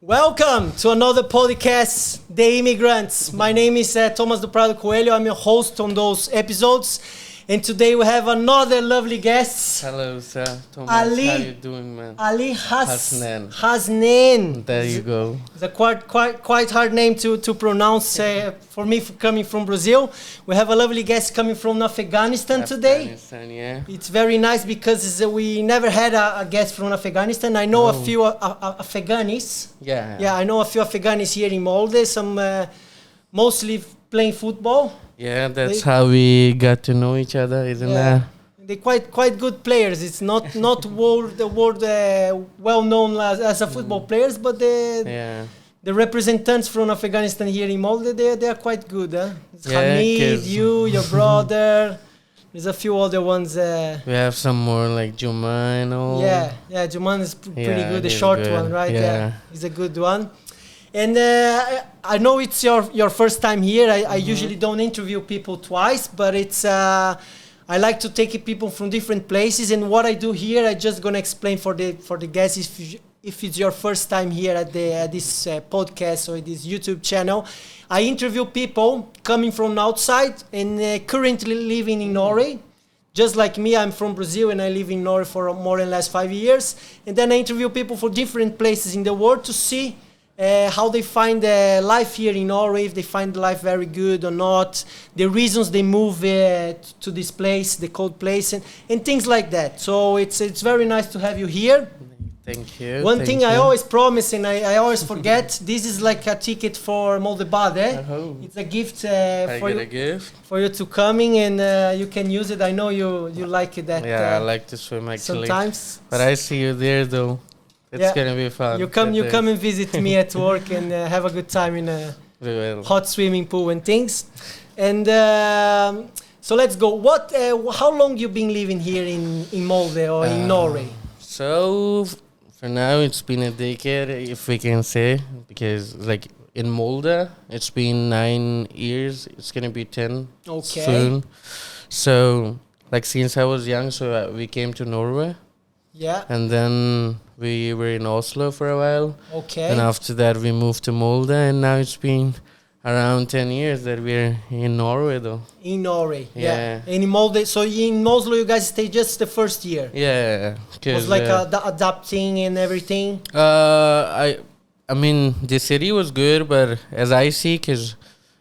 Welcome to another podcast, The Immigrants. My name is Tomas the Prado Coelho. I'm your host on those episodes. And today we have another lovely guest. Hello, sir. Tomas. Alee. How you doing, man? Alee Hasnain. Hasnain. There you go. It's a quite hard name to pronounce for me coming from Brazil. We have a lovely guest coming from Afghanistan today. Afghanistan, yeah. It's very nice because we never had a guest from Afghanistan. I know a few Afghanis. Yeah. Yeah, I know a few Afghanis here in Molde. Some mostly playing football. Yeah, that's how we got to know each other, isn't that? They're quite good players. It's not the world well known as a football players, but the representatives from Afghanistan here in Molde, they are quite good. It's Hamid, you, your brother. There's a few other ones. We have some more like Juma and all. Yeah, Juman is pretty good. The short one, right? Yeah, he's a good one. And I know it's your first time here. I usually don't interview people twice, but it's I like to take people from different places. And what I do here, I just gonna explain for the guests if it's your first time here at this podcast or this YouTube channel. I interview people coming from outside and currently living in Norway. Just like me, I'm from Brazil and I live in Norway for more than last 5 years. And then I interview people from different places in the world to see how they find life here in Norway, if they find life very good or not, the reasons they move to this place, the cold place, and things like that. So it's very nice to have you here. Thank you. One thing I always promise and I always forget, this is like a ticket for Molde. It's a gift for you to coming and you can use it. I know you like it. I like to swim actually. Sometimes. But I see you there though. It's gonna be fun. You come and visit me at work and have a good time in a hot swimming pool and things. And so let's go. How long you been living here in Molde or in Norway? So for now it's been a decade, if we can say, because like in Molde it's been 9 years. It's gonna be 10 soon. So like since I was young, so we came to Norway. Yeah. And then we were in Oslo for a while. Okay. And after that we moved to Molde, and now it's been around 10 years that we're in Norway though. In Norway, yeah. And in Molde, so in Oslo you guys stayed just the first year? Yeah. It was like adapting and everything? I mean, the city was good, but as I see, because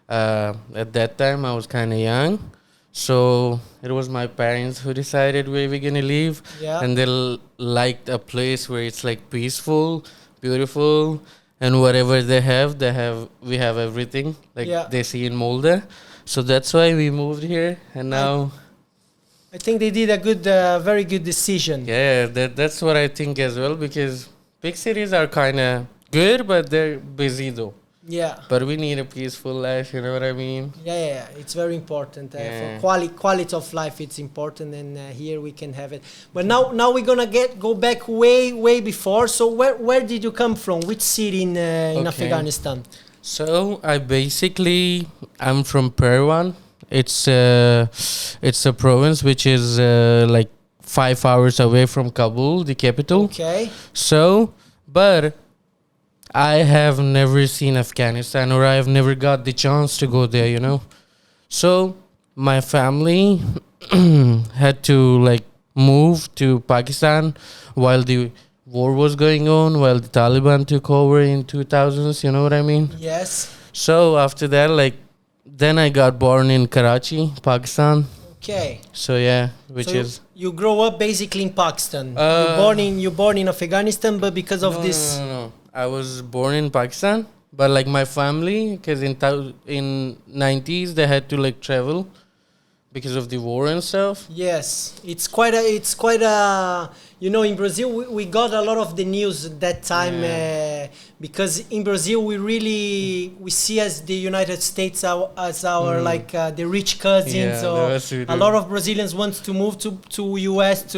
at that time I was kind of young. So it was my parents who decided where we're gonna live, and they liked a place where it's like peaceful, beautiful, and whatever they have, we have everything like they see in Molde. So that's why we moved here, and now I think they did a very good decision. Yeah, that's what I think as well, because big cities are kind of good, but they're busy though. Yeah. But we need a peaceful life, you know what I mean? Yeah. It's very important. For quality of life, it's important, and here we can have it. But now we're gonna go back way before. So where did you come from? Which city in Afghanistan? So I'm from Perwan. It's a province which is like 5 hours away from Kabul, the capital. Okay. So, but I have never seen Afghanistan, or I have never got the chance to go there, you know. So my family had to like move to Pakistan while the war was going on, while the Taliban took over in 2000s, you know what I mean? Yes. So after that, then I got born in Karachi, Pakistan. Okay. So yeah, you grow up basically in Pakistan. You're born in Afghanistan, but because of this. No. I was born in Pakistan, but like my family, because in 90s they had to like travel because of the war and stuff. Yes, it's quite a you know, in Brazil we got a lot of the news at that time because in Brazil we see as the United States as our like the rich cousins. A lot of Brazilians want to move to US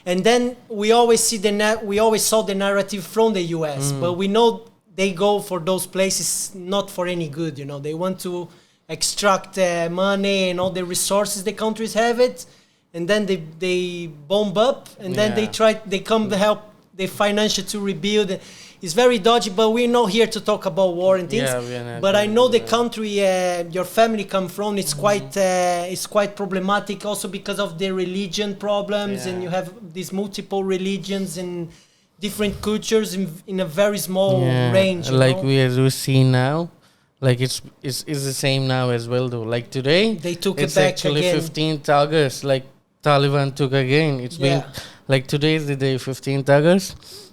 and then we always saw the narrative from the US, but we know they go for those places not for any good, you know. They want to extract money and all the resources the countries have it, and then they bomb up, and then they come to help the financial to rebuild. it's very dodgy. But we're not here to talk about war and things. Yeah, we are not but I gonna know do the that. country your family come from. It's quite problematic, also because of the religion problems, and Yeah. you have these multiple religions and different cultures in a very small range. You like know? we see now, like it's the same now as well though. Like today, They took it it's back actually again. 15th August. Like Taliban took again. It's been like today is the day 15th August.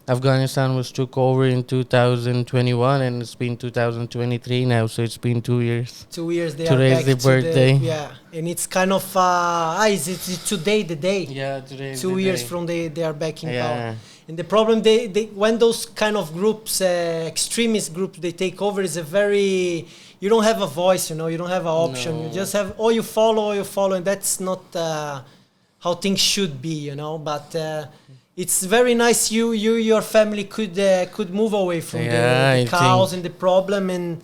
Afghanistan was took over in 2021, and it's been 2023 now. So it's been 2 years. 2 years they Today are is back the birthday. and it's kind of is it today the day? Yeah, today is 2 the years day. from they are back in Yeah. power. And the problem they when those kind of groups, extremist groups, they take over, is a very, you don't have a voice, you know, you don't have an option. No. You just have or you follow, and that's not how things should be, you know. But it's very nice your family could move away from the cows and the problem, and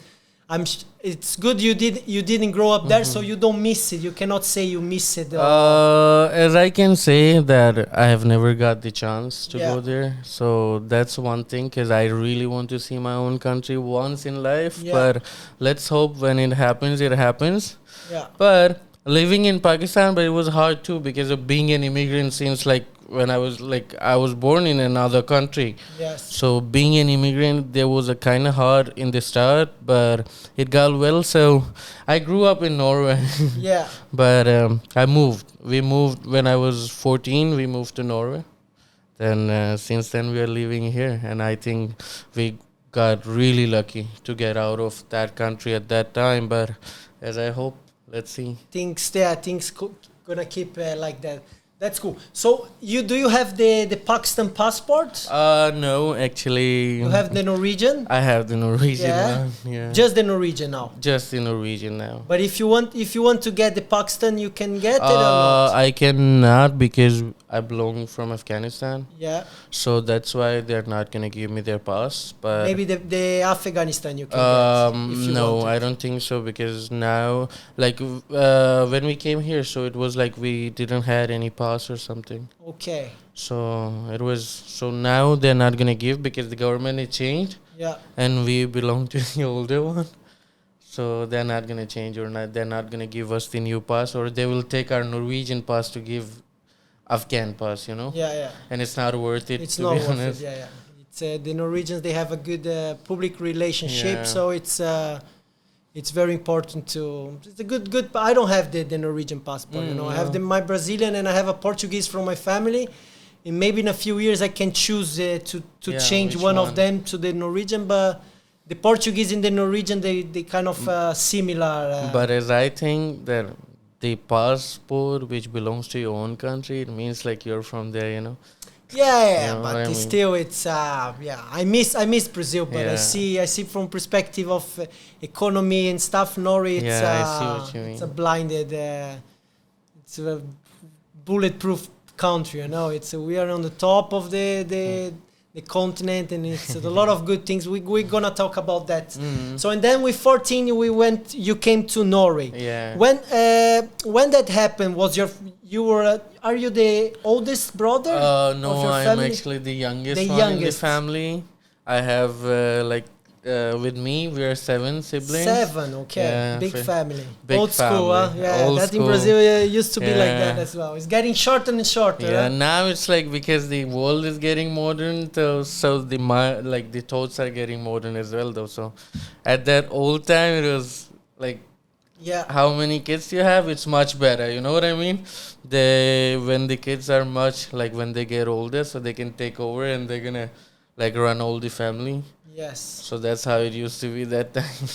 it's good you didn't grow up there, so you don't miss it. You cannot say you miss it. As I can say that I have never got the chance to go there, so that's one thing, because I really want to see my own country once in life. But let's hope when it happens, it happens. Yeah. But living in Pakistan, but it was hard too, because of being an immigrant since when I was born in another country. Yes. So being an immigrant, there was a kind of hard in the start, but it got well. So I grew up in Norway. Yeah. But we moved when I was 14. We moved to Norway. Then since then we are living here, and I think we got really lucky to get out of that country at that time. But as I hope, let's see. Things gonna keep like that. That's cool. So do you have the Pakistan passport? No, actually. You have the Norwegian? I have the Norwegian one. Yeah. Just the Norwegian now. Just the Norwegian now. But if you want to get the Pakistan, you can get it or not? I cannot, because I belong from Afghanistan. Yeah. So that's why they're not gonna give me their pass. But maybe the Afghanistan you can get. If you no, want it. I don't think so, because now, when we came here, so it was like we didn't had any pass or something. Okay. So it was, so now they're not gonna give, because the government is changed. Yeah. And we belong to the older one. So they're not gonna change, or not. They're not gonna give us the new pass, or they will take our Norwegian pass to give Afghan pass, you know. Yeah. And it's not worth it. It's to not be worth honest. it. Yeah. It's the Norwegians. They have a good public relationship, Yeah. so it's very important to. It's a good. I don't have the Norwegian passport. You know, I have my Brazilian, and I have a Portuguese from my family. And maybe in a few years I can choose to change one of them to the Norwegian, but the Portuguese and the Norwegian they kind of similar. But as I think that the passport which belongs to your own country, it means like you're from there, you know. Yeah, You know but what I mean? still it's I miss Brazil, but I see from perspective of economy and stuff. Norway, it's I see what you mean. it's a blinded, it's a bulletproof country. You know, we are on the top of the continent, and it's a lot of good things. We're gonna talk about that. So, and then with 14 you came to Norway. Yeah. When that happened, are you the oldest brother? No, of your I'm family? actually the youngest The one youngest. in the family. I have with me we are 7 siblings. 7, okay. Yeah, Big family. big Old school, huh? family. Yeah, Old that in school. Brazil used to be like that Yeah. as well. It's getting shorter and shorter. Yeah, Huh? now it's like, because the world is getting modern, so the thoughts are getting modern as well though. So at that old time it was like, Yeah. how many kids you have, it's much better, you know what I mean? When the kids are much, like when they get older, so they can take over and they're gonna like run all the family. Yes. So that's how it used to be that time.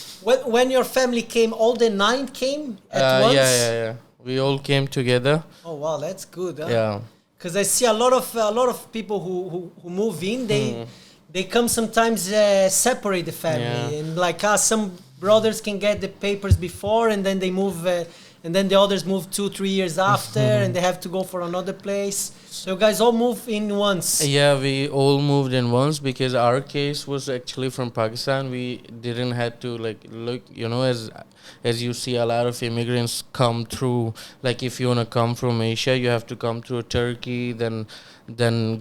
When your family came, all the 9 came at once? Yeah. We all came together. Oh wow, that's good. Huh? Yeah. Because I see a lot of people who move in. They come sometimes separate the family, and like some brothers can get the papers before, and then they move and then the others move 2-3 years after, and they have to go for another place. So you guys all move in once. Yeah, we all moved in once because our case was actually from Pakistan. We didn't have to like look, as you see a lot of immigrants come through. Like if you want to come from Asia, you have to come through Turkey, then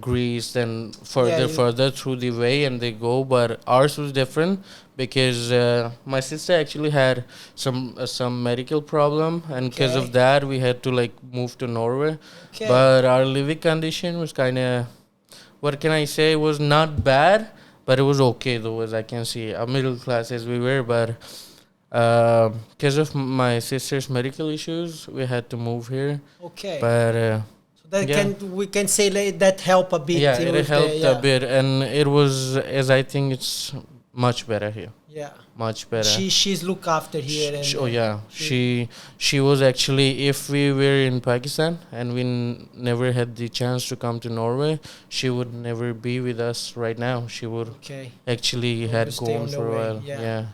Greece, then further through the way, and they go. But ours was different because my sister actually had some medical problem, and because of that we had to like move to Norway. But our living condition was kind of, what can I say, it was not bad, but it was okay though, as I can see. A middle class as we were, but because of my sister's medical issues, we had to move here. But we can say that helped a bit. Yeah, it helped a bit, and it was, as I think, it's much better here. Yeah, much better. She's looked after here. She was actually, if we were in Pakistan and we never had the chance to come to Norway, she would never be with us right now. She would actually had gone for a while. Yeah.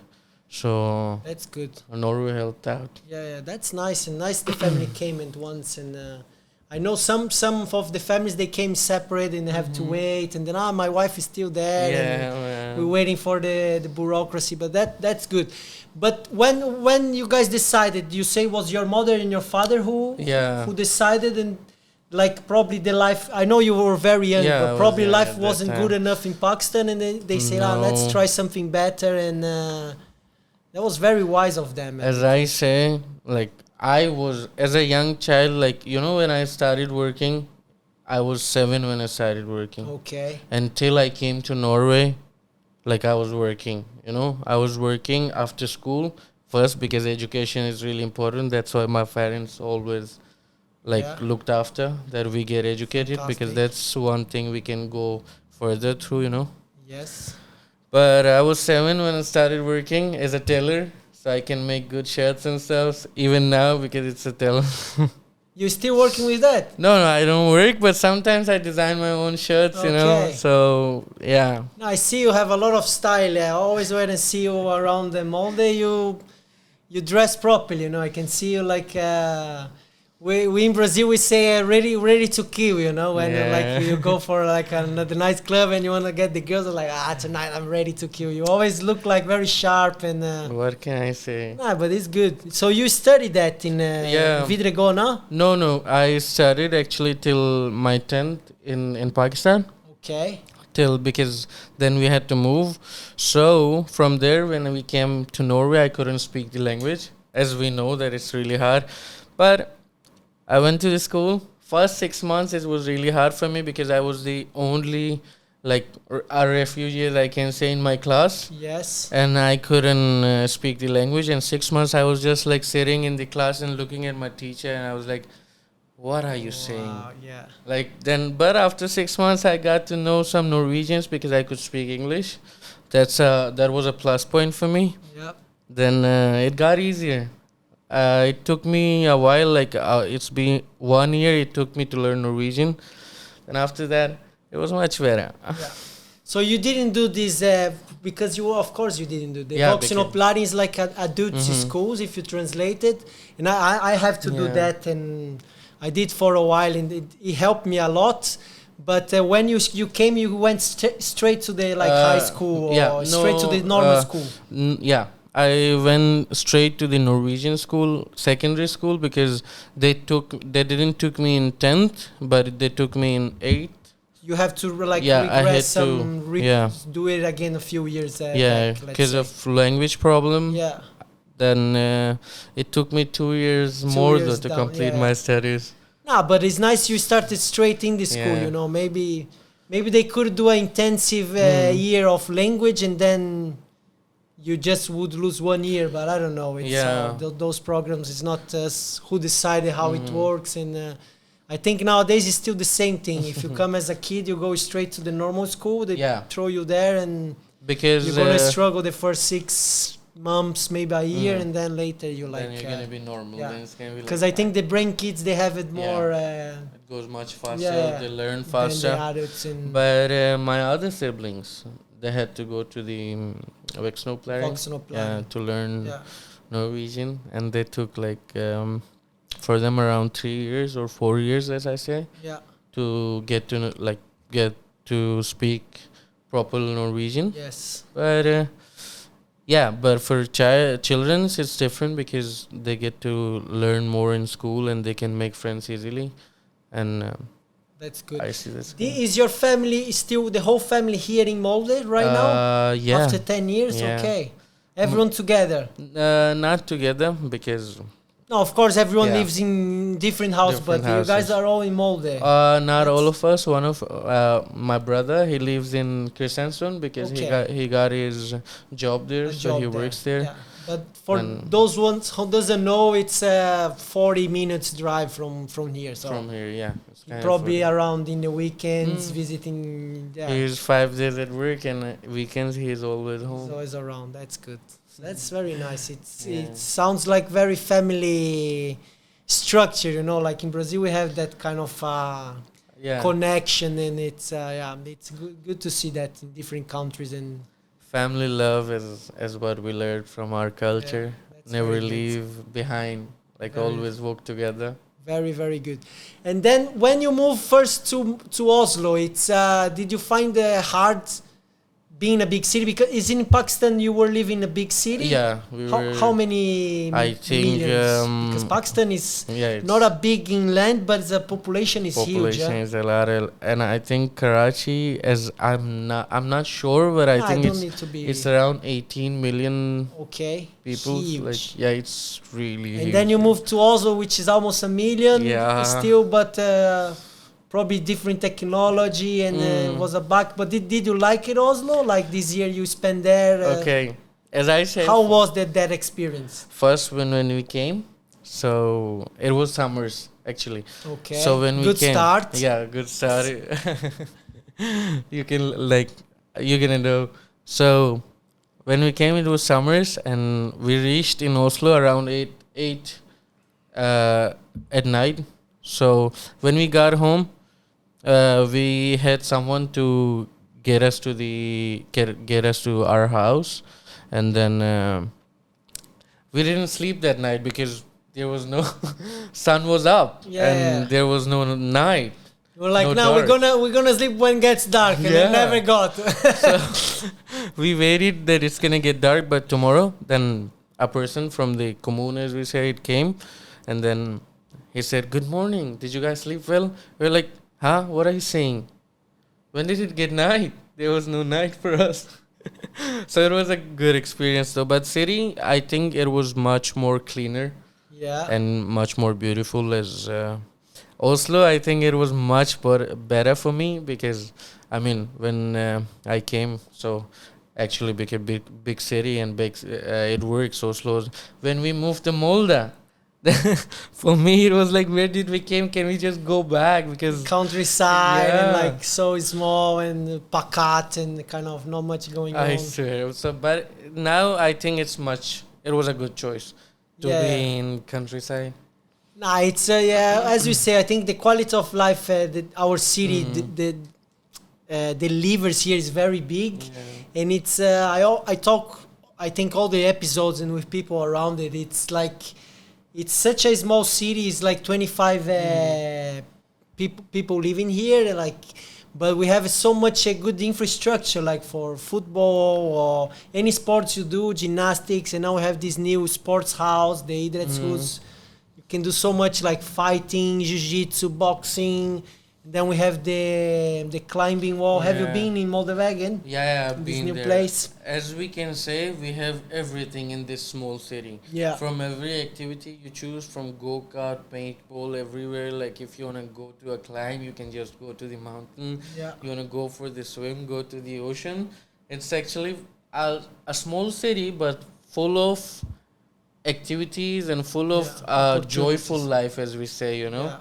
So that's good. Norway helped out. Yeah, that's nice, and nice the family came at once. And I know some of the families, they came separate and they have to wait, and then my wife is still there. And we're waiting for the bureaucracy, but that's good. But when you guys decided, you say was your mother and your father who decided, and like probably the life, I know you were very young, but probably life wasn't good enough in Pakistan, and they said, let's try something better, and that was very wise of them. As I say, like, I was, as a young child, like, when I started working, I was 7 when I started working. Until I came to Norway, like, I was working, I was working after school first because education is really important. That's why my parents always, looked after that we get educated. Fantastic. Because that's one thing we can go further through, Yes. But I was 7 when I started working as a tailor. So I can make good shirts and stuff, even now, because it's a tailor. You still working with that? No, I don't work, but sometimes I design my own shirts, So, yeah. I see you have a lot of style. I always when I see you around the Molde, you dress properly, I can see you like... We in Brazil, we say ready to kill, when like you go for like another nice club and you want to get the girls, like, tonight I'm ready to kill. You always look like very sharp and... what can I say? Nah, but it's good. So you studied that in Vidrego, no? No, I studied actually till my 10th in Pakistan. Because then we had to move. So from there, when we came to Norway, I couldn't speak the language. As we know that it's really hard. But I went to the school. First 6 months, it was really hard for me because I was the only, a refugee, I can say, in my class. Yes. And I couldn't speak the language. And 6 months, I was just, sitting in the class and looking at my teacher. And I was like, what are you saying? Yeah. But after 6 months, I got to know some Norwegians because I could speak English. That was a plus point for me. Yep. Then it got easier. It took me a while, it's been 1 year it took me to learn Norwegian. And after that, it was much better. Yeah. So you didn't do this, because of course you didn't do the voksenopplæring is like a Dutch schools, if you translate it. And I have to do that, and I did for a while, and it helped me a lot. But when you came, you went straight to the high school or straight to the normal school? I went straight to the Norwegian school, secondary school, because they didn't took me in 10th, but they took me in 8th. You have to regress do it again a few years because of language problem. Yeah. Then it took me 2 years more to complete my studies. No, but it's nice you started straight in the school, maybe they could do an intensive year of language, and then you just would lose 1 year, but I don't know. It's those programs, it's not us who decided how it works. And I think nowadays it's still the same thing. If you come as a kid, you go straight to the normal school. They throw you there, and because you're going to struggle the first 6 months, maybe a year, and then later you're then you're going to be normal. Because I think the brain kids, they have it more... it goes much faster. They learn faster. Than the adults. But my other siblings... they had to go to the voksenopplæring to learn Norwegian, and they took for them around 3 years or 4 years, as I say, Yeah. to get to get to speak proper Norwegian. Yes. But yeah, but for children, it's different because they get to learn more in school and they can make friends easily. And that's good. I see that's good. Is your family still the whole family here in Molde right now? Yeah. After 10 years, yeah. Okay. Everyone together? Not together because. No, of course, everyone lives in different houses, but houses. You guys are all in Molde. Not all of us. One of my brother, he lives in Kristiansund because he got his job there, so he works there. Yeah. But for those ones who doesn't know, it's a 40 minutes drive from here. So from here, yeah. Probably around in the weekends, visiting. Yeah. He's 5 days at work, and weekends he's always home. He's always around. That's good. That's very nice. It sounds like very family structure, you know. Like in Brazil, we have that kind of connection, and it's good to see that in different countries. And family love is what we learned from our culture. Never leave behind. Like always work together. Very, very good. And then when you moved first to Oslo, it's did you find it hard being a big city? Because is in Pakistan you were living in a big city? Yeah. How many millions? Because Pakistan is not a big inland, but the population is huge. Population is a lot, and I think Karachi, as I'm not sure, but I think it's around 18 million. Okay. People. Huge. Like it's really. And huge. then you moved to Oslo, which is almost a million. Yeah. Still, but. Probably different technology and was a back. But did you like it, Oslo? Like this year you spent there? Okay. As I said. How was that experience? First, when we came, so it was summers actually. Okay. So when we came. Good start. Yeah, good start. You can know. So when we came, it was summers, and we reached in Oslo around 8 at night. So when we got home, we had someone to get us to our house, and then we didn't sleep that night because there was no sun was up and there was no night. We're like, we're gonna sleep when it gets dark, and it never got. So we waited that it's gonna get dark, but tomorrow, then a person from the commune, as we say, it came, and then he said, "Good morning. Did you guys sleep well?" We're like, "Huh? What are you saying? When did it get night? There was no night for us." So it was a good experience though. But city, I think it was much more cleaner. Yeah. And much more beautiful. As Oslo, I think it was much better for me because, I mean, when I came, so actually became big city and it works. Oslo. When we moved to Molde. For me, it was like, where did we came? Can we just go back? Because countryside and like so small and pakat and kind of not much going on. I swear. So, but now I think it was a good choice to be in countryside. Nah, it's as you say, I think the quality of life, our city, the levers here is very big, and it's I think all the episodes and with people around it, it's like. It's such a small city. It's like 25 people living here. But we have so much good infrastructure, like for football or any sports you do, gymnastics. And now we have this new sports house, the idrettshus. You can do so much like fighting, jiu-jitsu, boxing. Then we have the climbing wall. Have you been in Moldewagen? Yeah, I've been this new there. Place. As we can say, we have everything in this small city. Yeah. From every activity you choose, from go-kart, paintball, everywhere. Like if you want to go to a climb, you can just go to the mountain. Yeah. You want to go for the swim, go to the ocean. It's actually a small city, but full of activities and full of joyful life, as we say, you know. Yeah.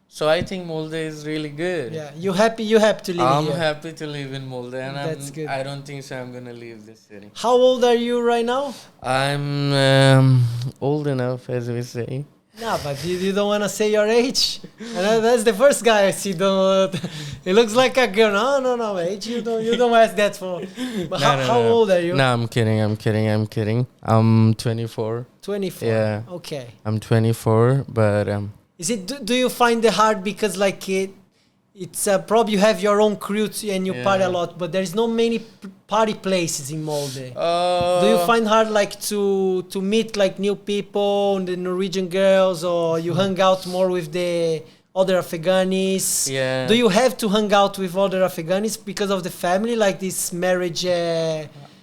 So I think Molde is really good. Yeah, you happy to live here? I'm happy to live in Molde, and that's good. I don't think so I'm gonna leave this city. How old are you right now? I'm old enough, as we say. No, but you don't want to say your age. And that's the first guy I see. Don't. It looks like a girl. No, age. You don't ask that for. But how old are you? No, I'm kidding. I'm 24. 24. Yeah. Okay. I'm 24, but Is it? Do you find it hard because like it's probably you have your own crew and you party a lot, but there's not many party places in Molde. Do you find hard like to meet like new people, the Norwegian girls, or you hang out more with the other Afghanis? Yeah. Do you have to hang out with other Afghanis because of the family, like this marriage?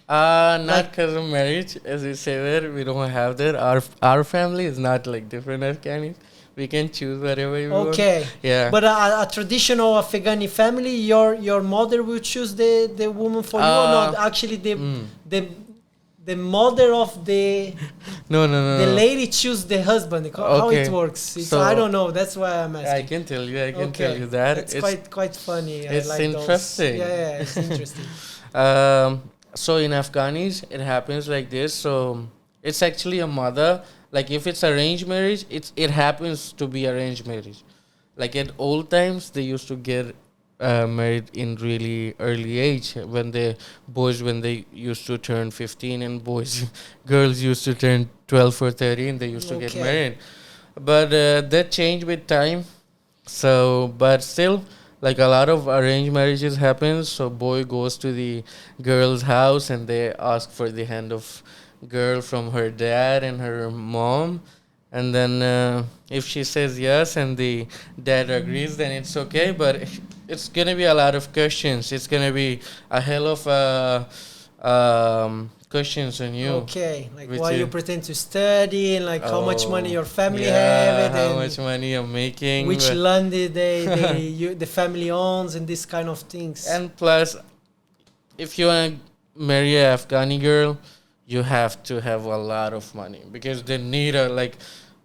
Not because of marriage, as you say there. We don't have that. Our family is not like different Afghanis. We can choose whatever we want. Okay. Yeah. But a traditional Afghani family, your mother will choose the woman for you or not? Actually, the mother of the no. The lady choose the husband. How it works? So I don't know. That's why I'm asking. I can tell you. I can tell you that. It's quite funny. It's like interesting. Yeah, it's interesting. So in Afghanis, it happens like this. So it's actually a mother. Like if it's arranged marriage, it happens to be arranged marriage. Like at old times, they used to get married in really early age when they used to turn 15 and girls used to turn 12 or 13. They used to get married, but that changed with time. So, but still, like a lot of arranged marriages happen. So boy goes to the girl's house and they ask for the hand of girl from her dad and her mom, and then if she says yes and the dad agrees, then it's okay. But it's gonna be a lot of questions. It's gonna be a hell of questions on you. Okay, like why you pretend to study and like how much money your family have, and how much money you're making, which land the family owns, and this kind of things. And plus, if you wanna marry an Afghani girl, you have to have a lot of money because they need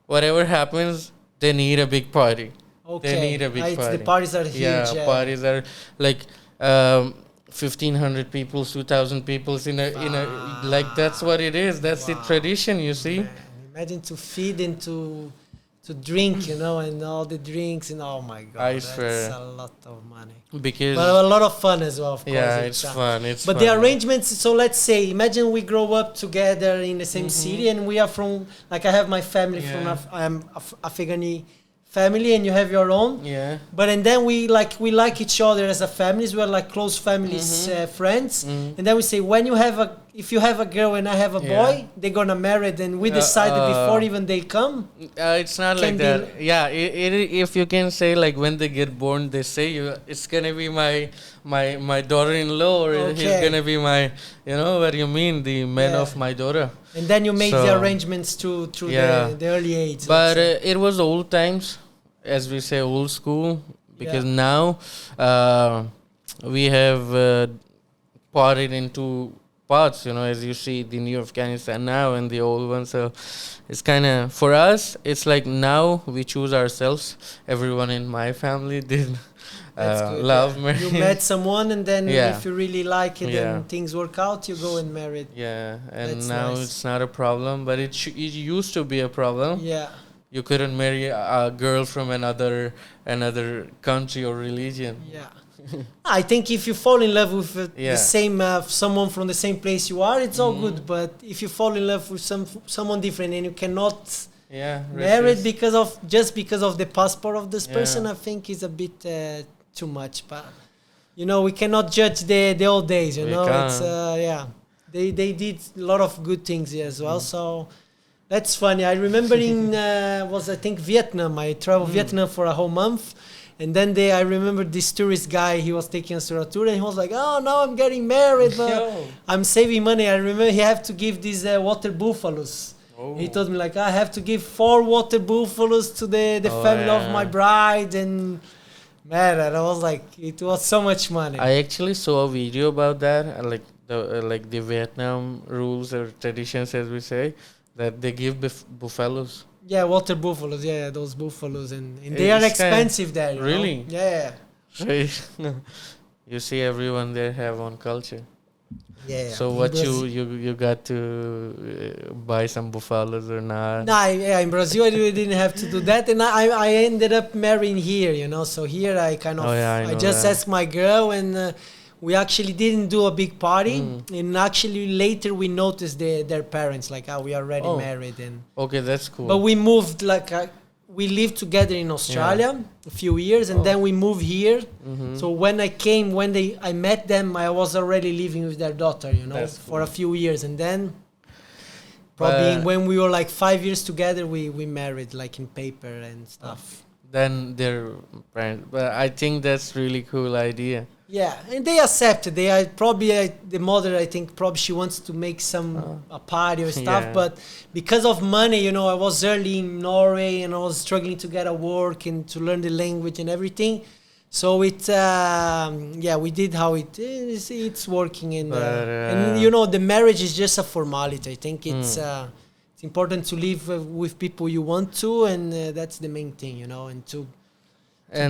whatever happens, they need a big party. Okay. They need a big party. The parties are huge. Yeah, parties are like 1,500 people, 2,000 people in a like that's what it is. That's the tradition, you see. Man, imagine to feed and to drink, and all the drinks, and oh my god, that's a lot of money. But a lot of fun as well, of course. Yeah, it's fun. But the arrangements, so let's say, imagine we grow up together in the same city, and we are from, like I have my family from, I'm Afghani family, and you have your own. Yeah. But and then we like each other as a families. We're like close families, friends. And then we say, if you have a girl and I have a boy, they're gonna marry. Then we decided before even they come. It's not like that. Yeah. If you can say like when they get born, they say it's gonna be my daughter-in-law, or he's gonna be my, what you mean, the man of my daughter. And then you make the arrangements through the early age. But it was old times, as we say, old school, because now we have parted into parts, as you see the new Afghanistan now and the old one. So it's kind of, for us, it's like now we choose ourselves. Everyone in my family did love marriage. You met someone, and then if you really like it and things work out, you go and marry. Yeah, and that's now nice. It's not a problem, but it used to be a problem. Yeah. You couldn't marry a girl from another country or religion. Yeah. I think if you fall in love with the same someone from the same place you are, it's all good. But if you fall in love with someone different and you cannot marry because of the passport of this person, I think is a bit too much. But we cannot judge the old days. It's they did a lot of good things here as well. So that's funny. I remember I think Vietnam. I traveled Vietnam for a whole month. And then I remember this tourist guy, he was taking us to a tour, and he was like, oh, now I'm getting married, but I'm saving money. I remember he had to give these water buffaloes. Oh. He told me, like, I have to give 4 water buffaloes to the family of my bride. And man, I was like, it was so much money. I actually saw a video about that, like the Vietnam rules or traditions, as we say, that they give buffaloes. Yeah, water buffaloes. Yeah, those buffaloes, and they are expensive there. Really? Yeah. You see, everyone there have own culture. Yeah. So in what Brazil- you got to buy some buffaloes or not? No, yeah, in Brazil I really didn't have to do that, and I ended up marrying here, you know. So here I kind of Oh, yeah, I I know just that. asked my girl, and we actually didn't do a big party, and actually later we noticed their parents like, oh, we are already Oh. married, and Okay, that's cool. but we moved like we lived together in Australia a few years, and Oh. then we moved here. Mhm. So when I met them, I was already living with their daughter, you know, That's for a cool. few years, and then probably But- when we were like 5 years together, we married like in paper and stuff. Then their parents. But I think that's really cool idea. Yeah, and they accepted. They are probably the mother. I think probably she wants to make some a party or stuff, Yeah. but because of money, you know, I was early in Norway and I was struggling to get a work and to learn the language and everything. So we did how it is. It's working, and you know, the marriage is just a formality. I think it's important to live with people you want to, and that's the main thing, you know, and to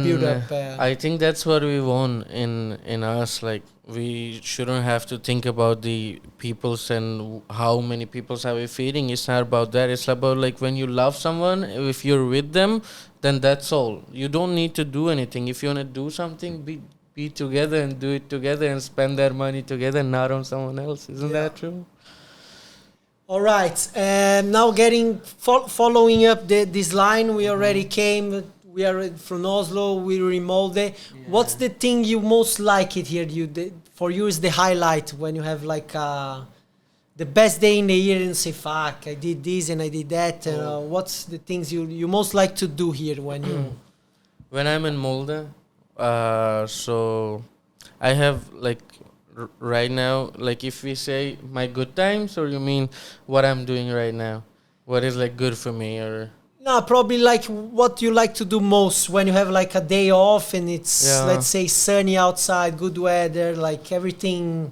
build up. I think that's what we want in us. Like, we shouldn't have to think about the peoples and how many peoples are we feeding. It's not about that. It's about like when you love someone, if you're with them, then that's all. You don't need to do anything. If you want to do something, be together and do it together and spend that money together, not on someone else. Isn't that true? All right. Now following up this line, we already came. We are from Oslo. We're in Molde. What's the thing you most like it here? For you is the highlight when you have like the best day in the year and say, "Fuck, I did this and I did that." What's the things you most like to do here when you? When I'm in Molde, so I have like right now, like if we say my good times, or you mean what I'm doing right now, what is like good for me, or No, probably like what you like to do most when you have like a day off and it's let's say sunny outside, good weather, like everything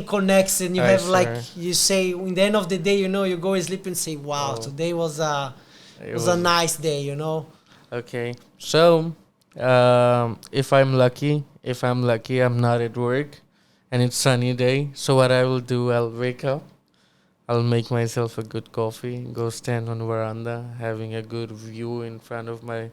connects, and you have like you say in the end of the day, you know, you go and sleep and say, wow, today was a nice day, you know. Okay, so if I'm lucky, I'm not at work and it's sunny day, so what I will do, I'll wake up, I'll make myself a good coffee, go stand on veranda, having a good view in front of my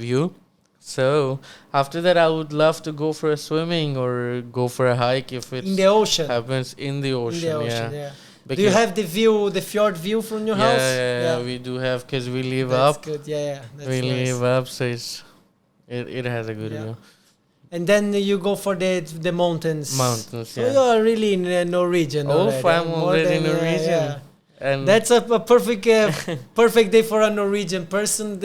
view. So after that, I would love to go for a swimming or go for a hike if it in the ocean happens in the ocean. Yeah. Do you have the fjord view from your house? Yeah, we do have, because we live that's up. Good. Yeah, that's we nice. live up, so it has a good view. And then you go for the mountains. Mountains, So you are really in Norwegian already. I'm already Norwegian. And that's a perfect perfect day for a Norwegian person.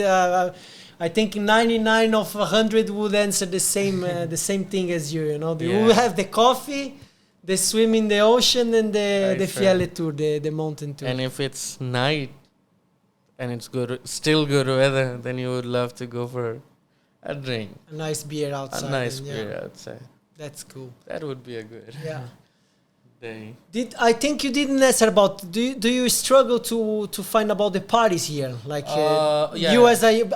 I think 99 of 100 would answer the same thing as you. You know, you will have the coffee, the swim in the ocean, and the fjell tour, the mountain tour. And if it's night and it's still good weather, then you would love to go for a drink. A nice beer outside. Beer outside. That's cool. That would be a good day. I think you didn't answer about, do you struggle to find about the parties here? Like you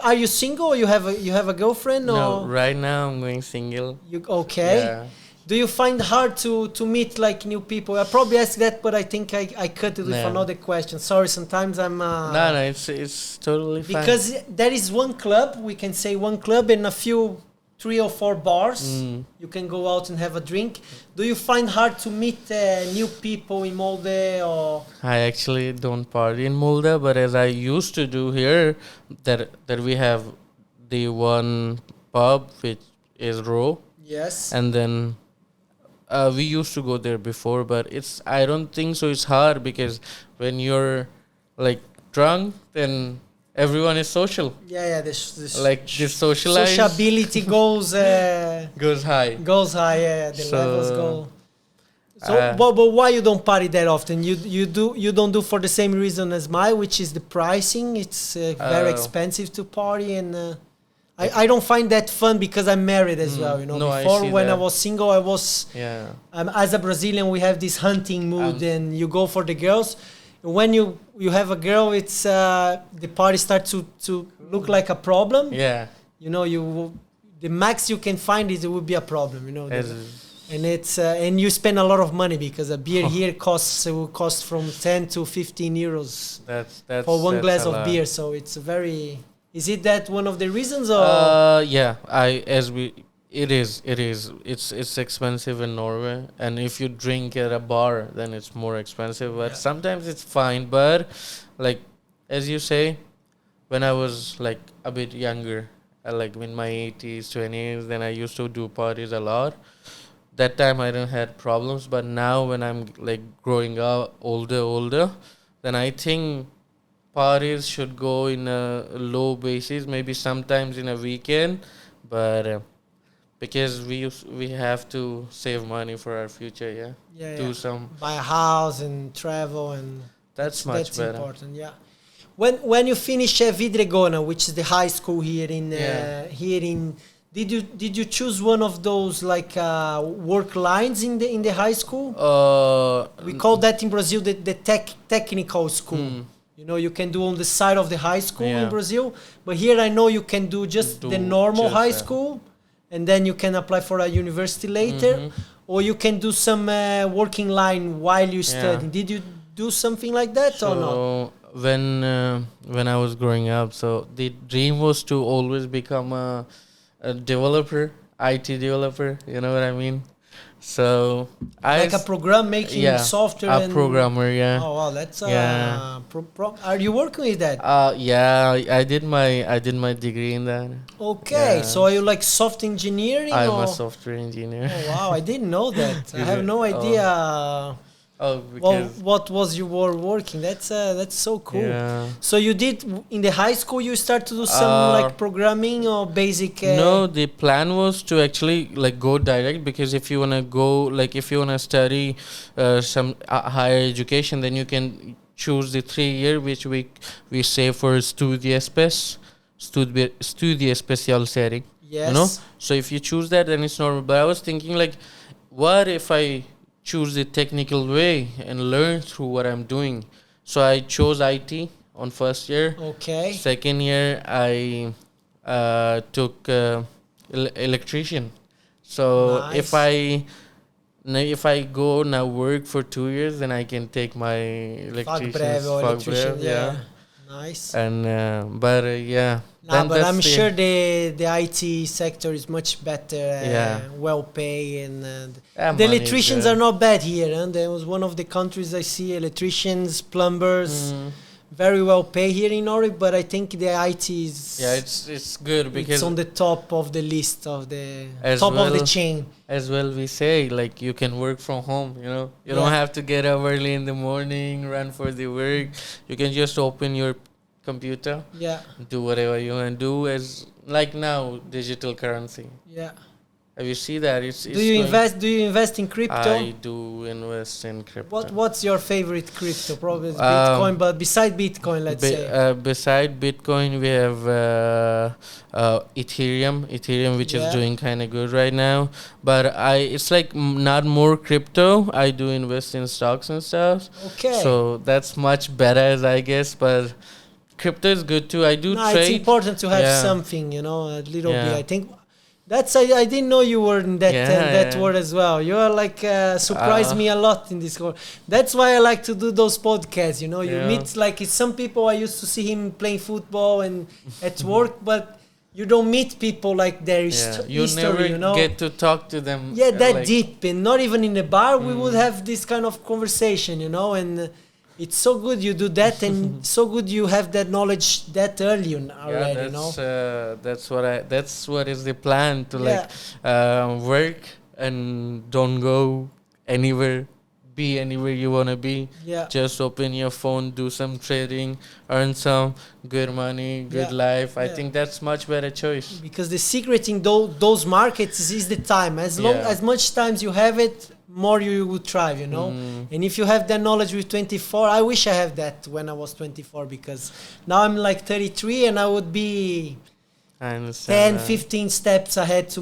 are you single, or you have a girlfriend, or? No, right now I'm going single. Okay. Yeah. Do you find hard to meet like new people? I probably asked that, but I think I cut it with another question. Sorry, sometimes I'm no, it's totally fine. Because there is one club, we can say one club, and a few 3 or 4 bars. You can go out and have a drink. Do you find hard to meet new people in Molde, or? I actually don't party in Molde, but as I used to do here, that we have the one pub which is Row. Yes. And then we used to go there before, but I don't think so. It's hard because when you're like drunk, then everyone is social. Yeah. This socialize. Sociability goes goes high. Yeah. The levels go. So, but why you don't party that often? You don't do for the same reason as mine, which is the pricing. It's very expensive to party, and I don't find that fun because I'm married as well. You know, before when I was single, I was. Yeah. As a Brazilian, we have this hunting mood, and you go for the girls. When you have a girl, it's the party starts to look like a problem. Yeah. You know, the max you can find it would be a problem. You know. And it's and you spend a lot of money because a beer here will cost from 10 to 15 euros for one glass of beer. So it's very. Is it that one of the reasons? Or? Yeah, it's expensive in Norway, and if you drink at a bar, then it's more expensive. But sometimes it's fine. But like as you say, when I was like a bit younger, like in my 80s, 20s, then I used to do parties a lot. That time I didn't had problems, but now when I'm like growing up, older, then I think parties should go in a low basis, maybe sometimes in a weekend, but because we have to save money for our future, do some buy a house and travel, and that's better. Important. Yeah. When you finish Vidregona, which is the high school here in. Did you choose one of those like work lines in the high school? We call that in Brazil the technical school. You know, you can do on the side of the high school in Brazil, but here I know you can do just the normal high school, and then you can apply for a university later, or you can do some working line while you study. Did you do something like that or not? When I was growing up, so the dream was to always become a developer, IT developer, you know what I mean? So like a program making software. A programmer, Oh wow, that's are you working with that? I did my degree in that. Okay, so are you like software engineering? I'm a software engineer. Oh wow, I didn't know that. I have no idea. Because what was you were working? That's so cool. Yeah. So you did in the high school. You start to do some like programming or basic. No, the plan was to actually like go direct, because if you wanna study some higher education, then you can choose the 3 year which we say for studie specialisering. Yes. You know, so if you choose that, then it's normal. But I was thinking like, what if I choose the technical way and learn through what I'm doing? So I chose IT on first year. Okay. Second year I took electrician. So nice. if I go now work for 2 years, then I can take my electrician. Yeah. Nice. And but I'm sure the IT sector is much better, well paid, and the electricians are not bad here. And there was one of the countries I see electricians, plumbers, very well paid here in Norway. But I think the IT is it's good because it's on the top of the list of the top of the chain. As well, we say like you can work from home. You know, you don't have to get up early in the morning, run for the work. You can just open your computer, do whatever you want to do, as like now digital currency. Have you see that? Do you invest in crypto? I do invest in crypto. What's your favorite crypto? Probably it's Bitcoin, but beside Bitcoin, let's say. Beside Bitcoin, we have Ethereum, which is doing kind of good right now. But it's like not more crypto. I do invest in stocks and stuff. Okay. So that's much better, I guess. But crypto is good too. I do trade. It's important to have something, a little bit. I think I didn't know you were in that word as well. You are like surprised me a lot in this world. That's why I like to do those podcasts. You meet like some people. I used to see him playing football and at work, but you don't meet people like their history. You never get to talk to them. Yeah, that deep, and not even in a bar we would have this kind of conversation. And. It's so good you do that, and so good you have that knowledge that early already. That's what is the plan to work and don't go anywhere, be anywhere you wanna be. Just open your phone, do some trading, earn some good money, good life. I think that's much better choice. Because the secret in those markets is the time. As much time you have it, more you would thrive, And if you have that knowledge with 24, I wish I have that when I was 24, because now I'm like 33 and I would be 10, 15 steps ahead to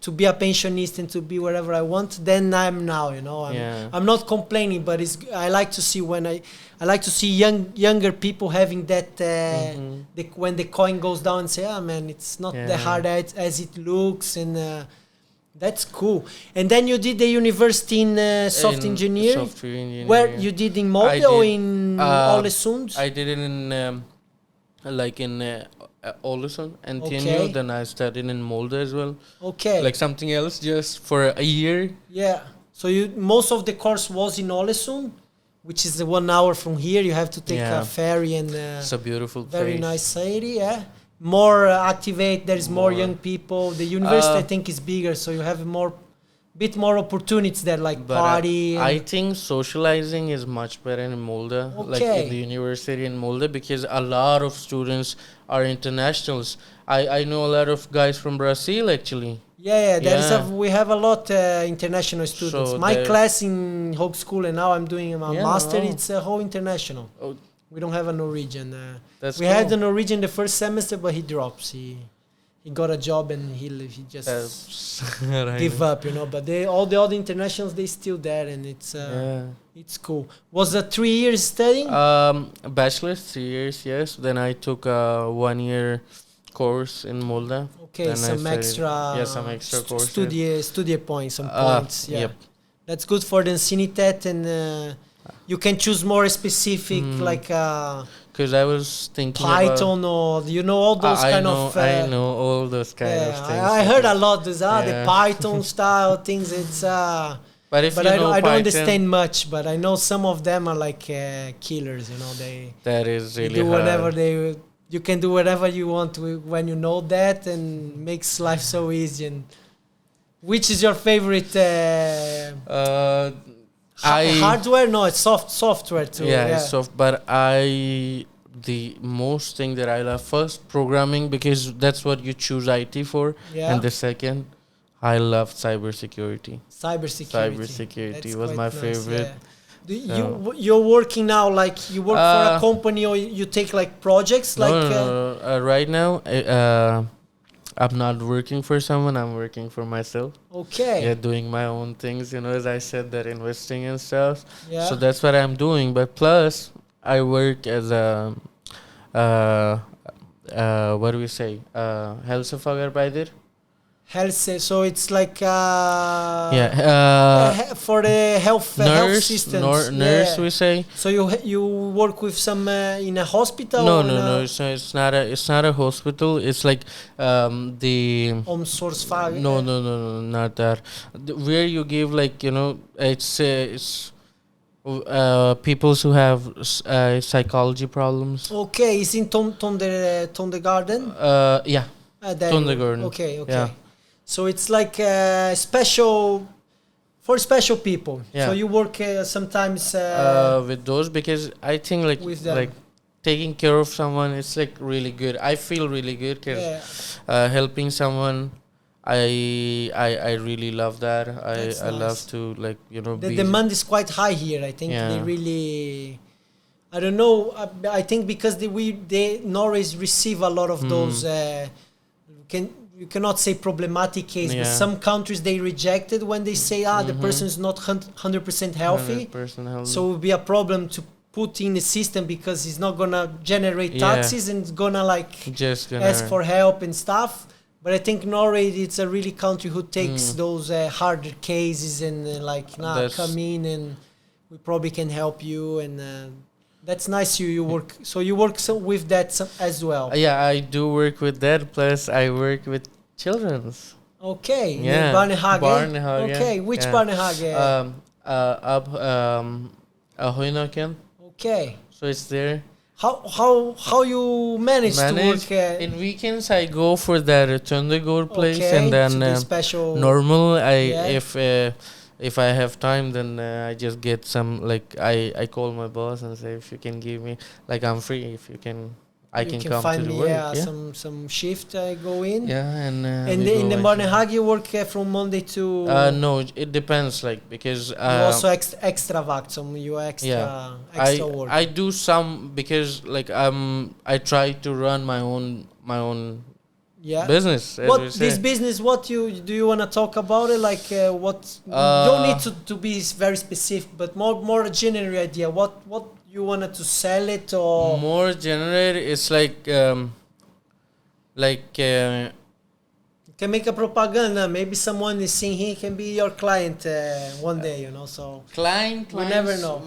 to be a pensionist and to be wherever I want than I'm now, I'm not complaining, but I like to see I like to see younger people having that when the coin goes down and say, man, it's not that hard as it looks, and That's cool. And then you did the university in software engineering. Where you did in Molde or in Ålesund? I did it in Ålesund and TNU. Then I studied in Molde as well. Okay. Like something else, just for a year. Yeah. So most of the course was in Ålesund, which is 1 hour from here. You have to take a ferry and it's a beautiful very place. Nice city. Yeah. More activate. There is more young people. The university I think is bigger, so you have bit more opportunities there, like party. I think socializing is much better in Molde, like in the university in Molde, because a lot of students are internationals. I know a lot of guys from Brazil actually. We have a lot international students. So my class in Hope School, and now I'm doing my master. It's a whole international. Oh. We don't have a Norwegian. We had a Norwegian the first semester, but he drops. He got a job and he just give up, But all the other internationals, they still there, and it's cool. Was it 3 years studying? Bachelor's 3 years, yes. Then I took a 1 year course in Molde. Okay, then some extra courses. Study points, some points. Yeah, yep. That's good for the Anciennitet, and you can choose more specific, like because I was thinking Python or all those kind of. I know all those kind of things. I heard a lot of the Python style things. It's but I don't understand much. But I know some of them are like killers. That is really do whatever hard. You can do whatever you want when you know that, and makes life so easy. And which is your favorite? Hardware? No, it's software too. It's soft. But the most thing that I love, first, programming, because that's what you choose IT for. Yeah. And the second, I love cybersecurity. Cybersecurity was my favorite. Yeah. You're working now, like you work for a company, or you take like projects? No. Right now, I'm not working for someone. I'm working for myself. Okay. Yeah, doing my own things. As I said, that investing and stuff. Yeah. So that's what I'm doing. But plus, I work as a what do we say? Hälsofagarbeider. So it's like for the health systems. Nurse, we say. So you work with some in a hospital? No. It's not a hospital. It's like the omsorgsfag. No, not that. Where you give it's people who have psychology problems. Okay, it's in Tondegarden. Yeah. Tondegarden. Okay. Yeah. So it's like for special people. Yeah. So you work sometimes with those, because I think like taking care of someone is like really good. I feel really good because helping someone, I really love that. I love to the demand is quite high here. I think they really. I don't know. I think because Norways receive a lot of those. You cannot say problematic case, but some countries they reject it when they say the person is not 100% healthy. So it would be a problem to put in the system, because he's not gonna generate taxes and it's gonna ask for help and stuff. But I think Norway, it's a really country who takes those harder cases and come in and we probably can help you, and that's nice. You work. So you work with that as well. Yeah, I do work with that. Plus, I work with children's. Okay. Yeah. Barnehage. Okay. Which barnehage? Hasnain. Okay. So it's there. How you manage to work? In weekends, I go for that Tøndegård place, and then special. Normal. If I have time, then I just get some, I call my boss and say, if you can give me, I'm free, if you can, I can come find to the me, work. some shift I go in. Yeah, and in the Barnehage you work from Monday to... no, it depends, because... you also extra vakt, so you extra work. I do some, because, I try to run my own business. This business? What do you want to talk about it? What? Don't need to be very specific, but more a general idea. What you wanted to sell it, or more general? It's you can make a propaganda. Maybe someone is seeing he can be your client one day, you know. So clients, we never know.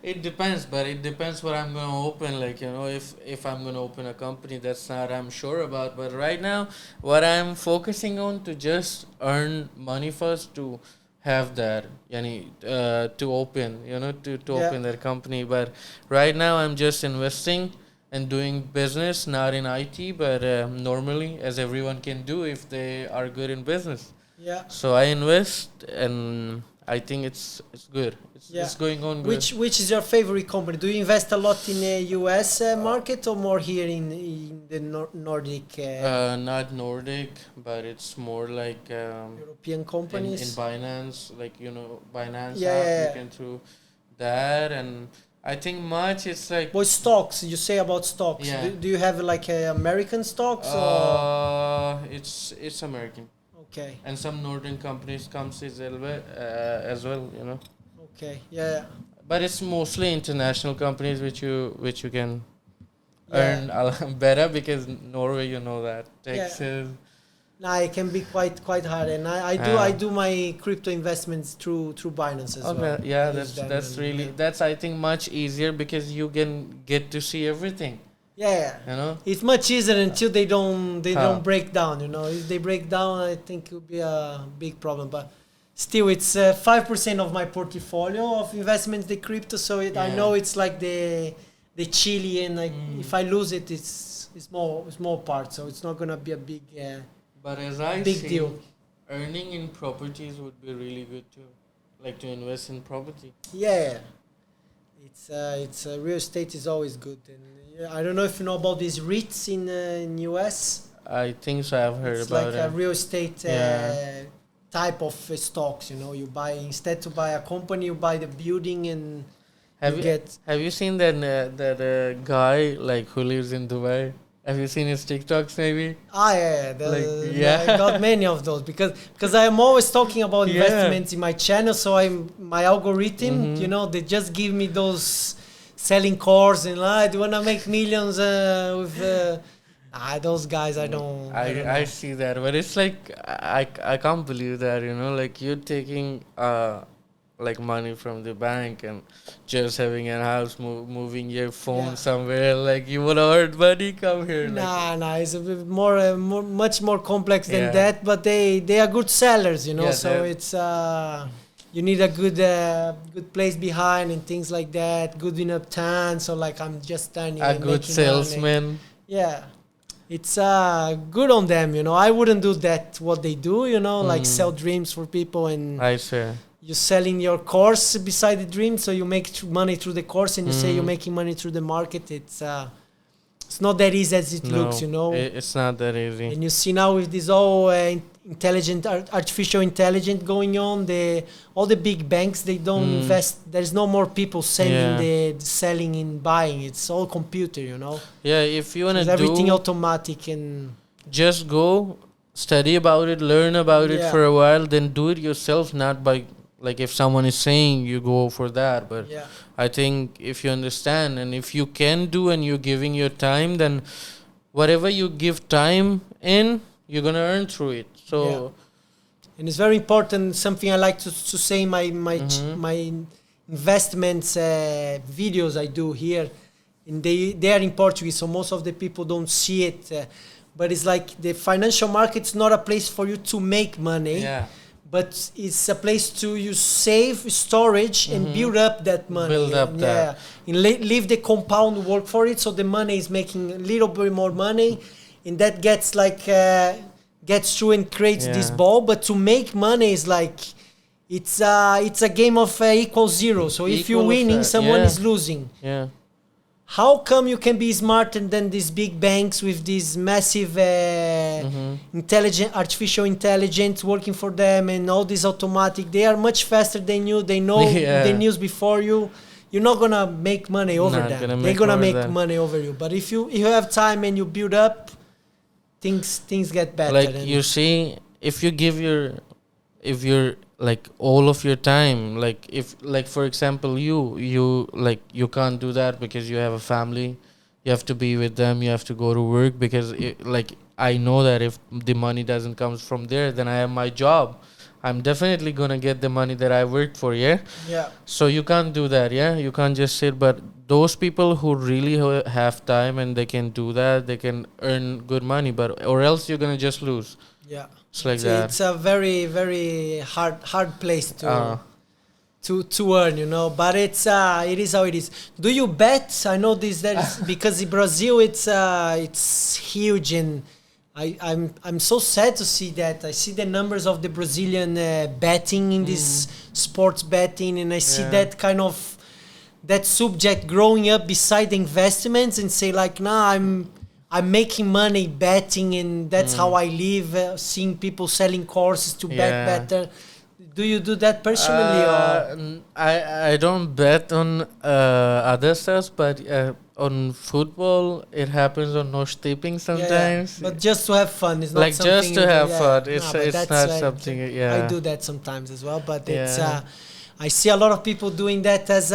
It depends, but it depends what I'm gonna open. Like, you know, if I'm gonna open a company, that's not I'm sure about. But right now, what I'm focusing on to just earn money first to have that, to open, to open that company. But right now, I'm just investing and doing business, not in IT, but normally, as everyone can do if they are good in business. Yeah. So I invest, and I think it's good. It's going on good. Which is your favorite company? Do you invest a lot in the US market or more here in the Nordic? Not Nordic, but it's more like European companies. In Binance, like Binance app. Yeah. You can do that, and I think much it's like. What stocks? You say about stocks? Yeah. Do you have like American stocks or? It's American. Okay. And some Northern companies comes as well, Okay. Yeah. But it's mostly international companies which you can earn a lot better, because Norway, that taxes. Nah, it can be quite hard, and I do my crypto investments through Binance as well. Yeah, that's I think much easier, because you can get to see everything. Yeah. It's much easier until they don't break down. If they break down, I think it would be a big problem. But still, it's 5% of my portfolio of investments, the crypto. So I know it's like the Chilean. Like if I lose it, it's small part. So it's not gonna be a big. But as I big see, deal. Earning in properties would be really good too, like to invest in property. Yeah. It's real estate is always good, and I don't know if you know about these REITs in US. I think so. I've heard about it. It's like a real estate type of stocks. You buy, instead to buy a company, you buy the building, and Have you seen that guy like who lives in Dubai? Have you seen his TikToks maybe? I got many of those because I am always talking about investments in my channel. So my algorithm, they just give me those selling cars and I do wanna make millions with those guys. I don't. I see that, but it's like I can't believe that like you're taking like money from the bank and just having a house, moving your phone somewhere, like you want to earn money, come here. Nah, it's a bit much more complex than that, but they are good sellers, so it's you need a good place behind and things like that, good enough time, so like I'm just standing a good salesman money. Yeah, it's good on them, I wouldn't do that what they do, like sell dreams for people, and I swear you're selling your course beside the dream, so you make money through the course, and you say you're making money through the market. It's not that easy as it looks, It's not that easy. And you see now with this all artificial intelligence going on, all the big banks, they don't invest. There's no more people selling and buying. It's all computer, Yeah, if you want to do everything automatic, and just go study about it, learn about it for a while, then do it yourself, not by like if someone is saying you go for that. But I think if you understand and if you can do and you're giving your time, then whatever you give time in, you're gonna earn through it. So and it's very important, something I like to say in my investments videos I do here, and they are in Portuguese, so most of the people don't see it, but it's like the financial market's not a place for you to make money, but it's a place to you save, storage, and build up that money. That. And leave the compound work for it, so the money is making a little bit more money, and that gets through and creates this ball. But to make money is like it's a game of equal zero. So if you're winning, someone is losing. Yeah. How come you can be smarter than these big banks with this massive artificial intelligence working for them and all this automatic? They are much faster than you. They know the news before you. You're not gonna make money over them. They're gonna make money over you. But if you have time and you build up, things get better. Like you see, if you're like all of your time, like if like for example you like you can't do that because you have a family, you have to be with them, you have to go to work, because like I know that if the money doesn't come from there, then I have my job. I'm definitely gonna get the money that I worked for. Yeah. Yeah. So you can't do that. Yeah. You can't just sit. But those people who really have time and they can do that, they can earn good money. But or else you're gonna just lose. Yeah. It's like that. It's a very, very hard place to earn, you know. But it is how it is. Do you bet? I know this that is because in Brazil it's huge, and I'm so sad to see that. I see the numbers of the Brazilian betting in this sports betting, and I see that kind of that subject growing up beside the investments and say like, nah, I'm making money betting, and that's how I live. Seeing people selling courses to bet better. Do you do that personally? Or? I don't bet on other stuff, but on football it happens on no tipping sometimes. But just to have fun, it's not like something just to have fun. It's not right. something. I do that sometimes as well, but it's. I see a lot of people doing that as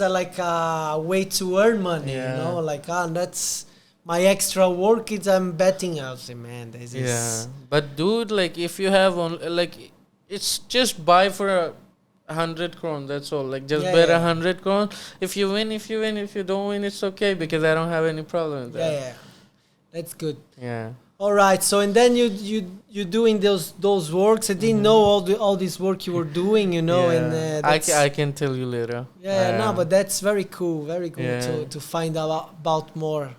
a like a way to earn money. You know, like that's my extra work. I'm betting. I'll say, man, this is. Yeah, but dude, like if you have like. It's just buy for 100 kron. That's all. Like just bet 100 kron. If you win, if you win. If you don't win, it's okay because I don't have any problem with that. Yeah, that's good. Yeah. All right. So and then you doing those works. I didn't know all this work you were doing. You know, and I can tell you later. Yeah, no, but that's very cool. Very cool to find out about more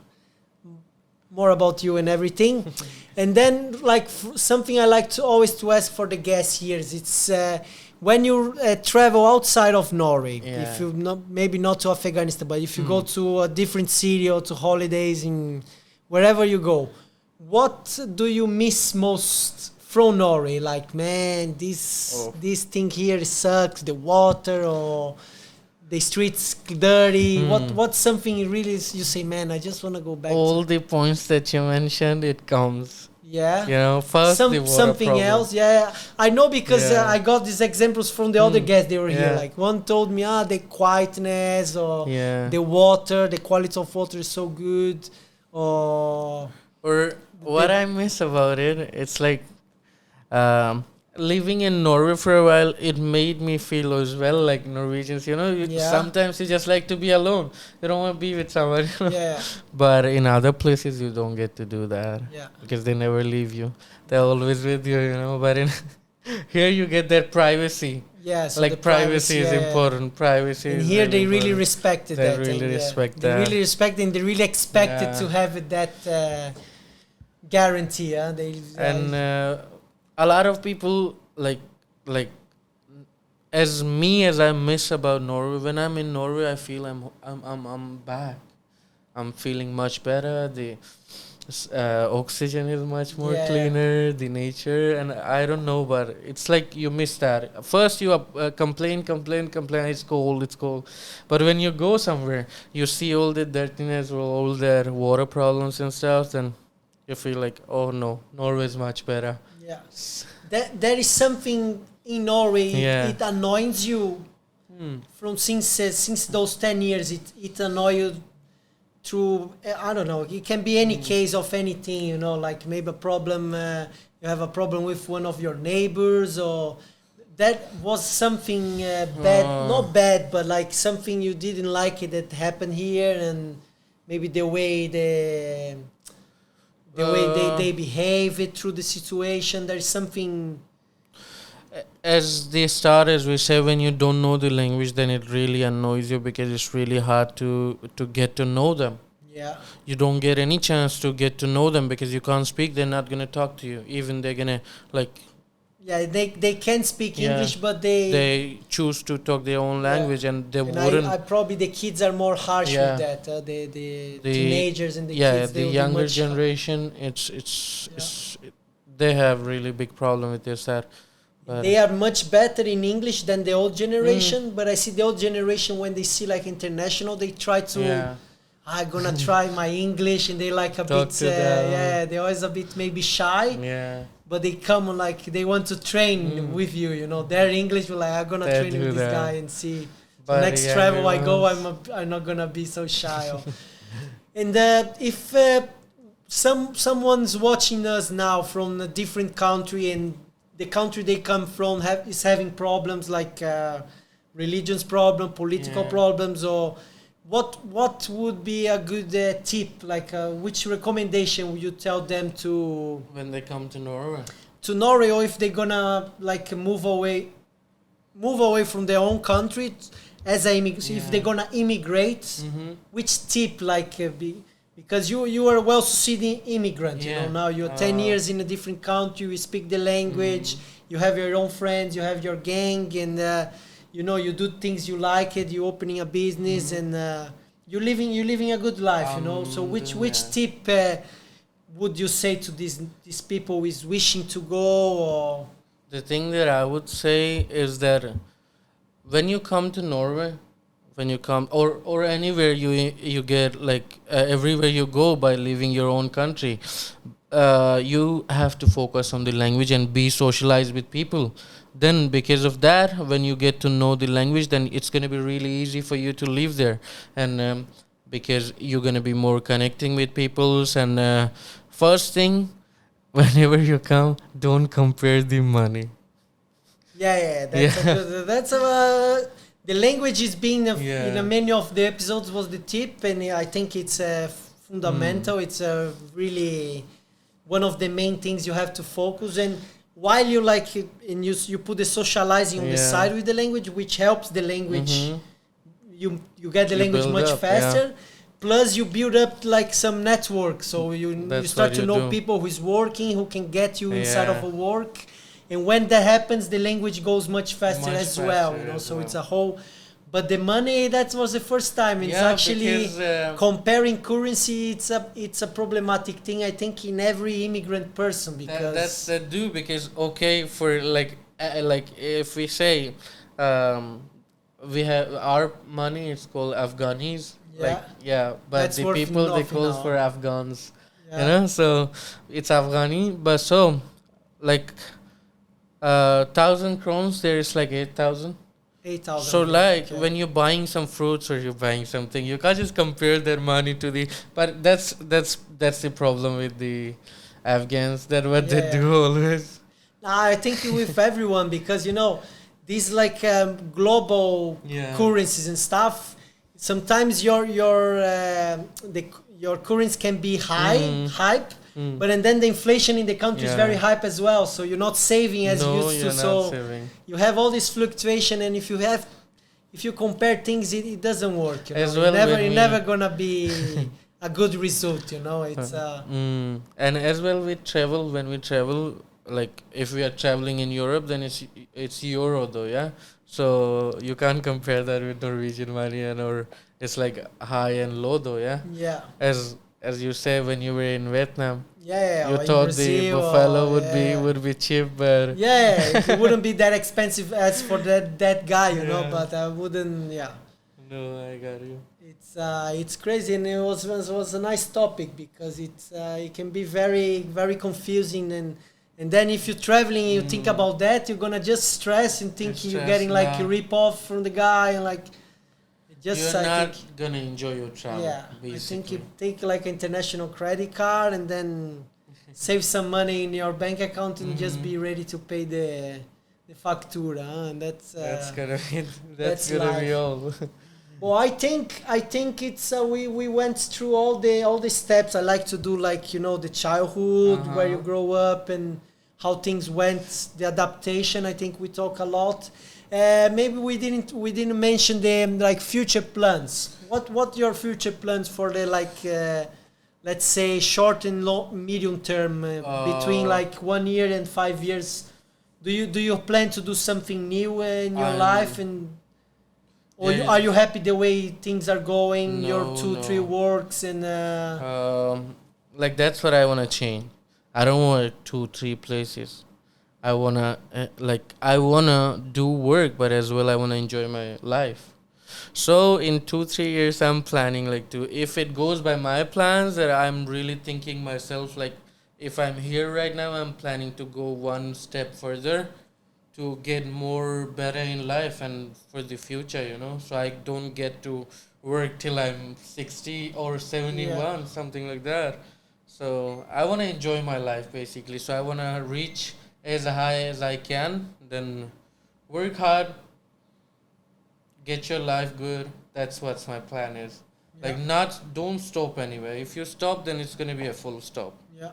about you and everything. And then like something I like to always to ask for the guests here is it's when you travel outside of Norway, if you maybe not to Afghanistan, but if you go to a different city or to holidays in wherever you go, what do you miss most from Norway? Like, man, this thing here sucks, the water or the streets dirty. What's something you really you say, man, I just want to go back. All the points that you mentioned, it comes. Yeah. You know, first the water something problem. else. Yeah, I know because I got these examples from the other guests. They were here. Like one told me, the quietness or the water, the quality of water is so good. Or what I miss about it, it's like. Living in Norway for a while, it made me feel as well like Norwegians. You know, sometimes you just like to be alone. You don't want to be with someone. Yeah. But in other places, you don't get to do that. Yeah. Because they never leave you. They're always with you. You know. But in here, you get that privacy. Yeah. So like privacy is important. Privacy. And is here they important. really respected they that. Really respect they that. really respect and they really expected to have that guarantee. A lot of people like as I miss about Norway. When I'm in Norway, I feel I'm back. I'm feeling much better. The oxygen is much more cleaner. The nature, and I don't know, but it's like you miss that. First, you complain. It's cold. But when you go somewhere, you see all the dirtiness, all the water problems and stuff, then you feel like, oh no, Norway is much better. Yeah. There is something in Norway. It annoys you from since those 10 years. It annoys you through I don't know. It can be any case of anything. You know, like maybe a problem. You have a problem with one of your neighbors, or that was something bad. Not bad, but like something you didn't like it that happened here, and maybe the way they behave it through the situation. There's something. As they start, as we say, when you don't know the language, then it really annoys you because it's really hard to get to know them. Yeah. You don't get any chance to get to know them because you can't speak. They're not gonna talk to you. Even they're gonna like. Yeah, they can speak English, but they choose to talk their own language, and they wouldn't. I probably the kids are more harsh with that. The teenagers and the kids. The younger generation, they have really big problem with this. They are much better in English than the old generation, but I see the old generation when they see like international, they try to. I'm gonna try my English, and they like a bit. They're always a bit maybe shy. Yeah. But they come like they want to train with you, you know. Their English, will like I'm gonna train with this guy and see. So next travel I go, I'm not gonna be so shy. And if someone's watching us now from a different country, and the country they come from is having problems like religions problem, political problems, or what would be a good tip, like which recommendation would you tell them to when they come to Norway? To Norway, or if they're gonna like move away from their own country as if they're gonna immigrate, which tip like because you are a well-succeeded immigrant, you know, now you're 10 years in a different country, you speak the language, you have your own friends, you have your gang, and you know, you do things you like it, you're opening a business, and you're living a good life, you know. So which tip would you say to these people who is wishing to go? Or the thing that I would say is that when you come to Norway, when you come or anywhere you get, like everywhere you go by leaving your own country, you have to focus on the language and be socialized with people. Then because of that, when you get to know the language, then it's going to be really easy for you to live there. And because you're going to be more connecting with people. And first thing, whenever you come, don't compare the money. That's the language is being in many of the episodes was the tip, and I think it's fundamental. It's really one of the main things you have to focus. And while you like it, and you put the socializing on the side with the language, which helps the language. You get the language much faster. Plus, you build up like some network, so you start to know people who is working, who can get you inside of a work. And when that happens, the language goes much faster as well, you know. So it's a whole. But the money, that was the first time. It's actually comparing currency. It's a problematic thing, I think, in every immigrant person, because because for like if we say we have our money, it's called Afghanis. But that's the people they call for Afghans, you know. So it's Afghani, but so like 1,000 crowns there is like 8,000. 8,000. So like when you're buying some fruits or you're buying something, you can't just compare their money to the. But that's the problem with the Afghans. That what they do always. I think with everyone, because you know these like global currencies and stuff. Sometimes your currency can be hype. But and then the inflation in the country is very hype as well, so you're not saving as you used to. So you have all this fluctuation, and if you compare things, it doesn't work. You know? You're never gonna be a good result. You know, it's. And as well when we travel, like if we are traveling in Europe, then it's euro though, yeah. So you can't compare that with Norwegian money, or it's like high and low though, yeah. Yeah. As you say, when you were in Vietnam, you thought the buffalo would be cheap, but it wouldn't be that expensive as for that guy, you know. But I wouldn't, No, I got you. It's crazy, and it was a nice topic, because it can be very very confusing, and then if you're traveling and you think about that, you're gonna just stress and think you're getting like a rip off from the guy, and like. You're not gonna enjoy your travel. Basically. I think you take like an international credit card and then save some money in your bank account and just be ready to pay the factura, and that's gonna be all. Well, I think it's we went through all the steps. I like to do, like, you know, the childhood, where you grow up and how things went, the adaptation. I think we talk a lot. Maybe we didn't mention the like future plans. What your future plans for the let's say short and medium term, between like 1 year and 5 years? Do you plan to do something new in your life, or are you happy the way things are going? No, your 2-3 works and like that's what I wanna change. I don't want 2-3 places. I wanna do work, but as well I wanna enjoy my life. So in 2-3 years, I'm planning if it goes by my plans, that I'm really thinking myself, like if I'm here right now, I'm planning to go one step further to get more better in life and for the future, you know. So I don't get to work till I'm 60 or 71, something like that. So I want to enjoy my life basically. So I want to reach as high as I can, then work hard, get your life good. That's what my plan is. Yeah. Like don't stop anywhere. If you stop, then it's gonna be a full stop. Yeah.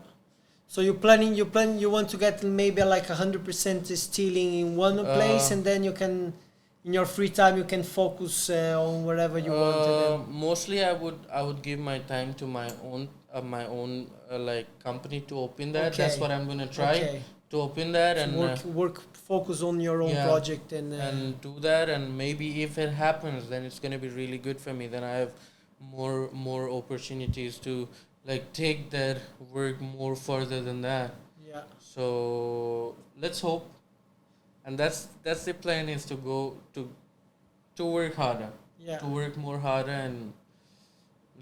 So you want to get maybe like 100% stealing in one place, and then you can, in your free time, you can focus on wherever you want. Mostly, I would give my time to my own like company to open that. Okay. That's what I'm gonna try to open that, so and focus on your own project and do that. And maybe if it happens, then it's gonna be really good for me. Then I have more opportunities to like take that work more further than that. Yeah. So let's hope, and that's the plan, is to go to work harder. Yeah. To work more harder and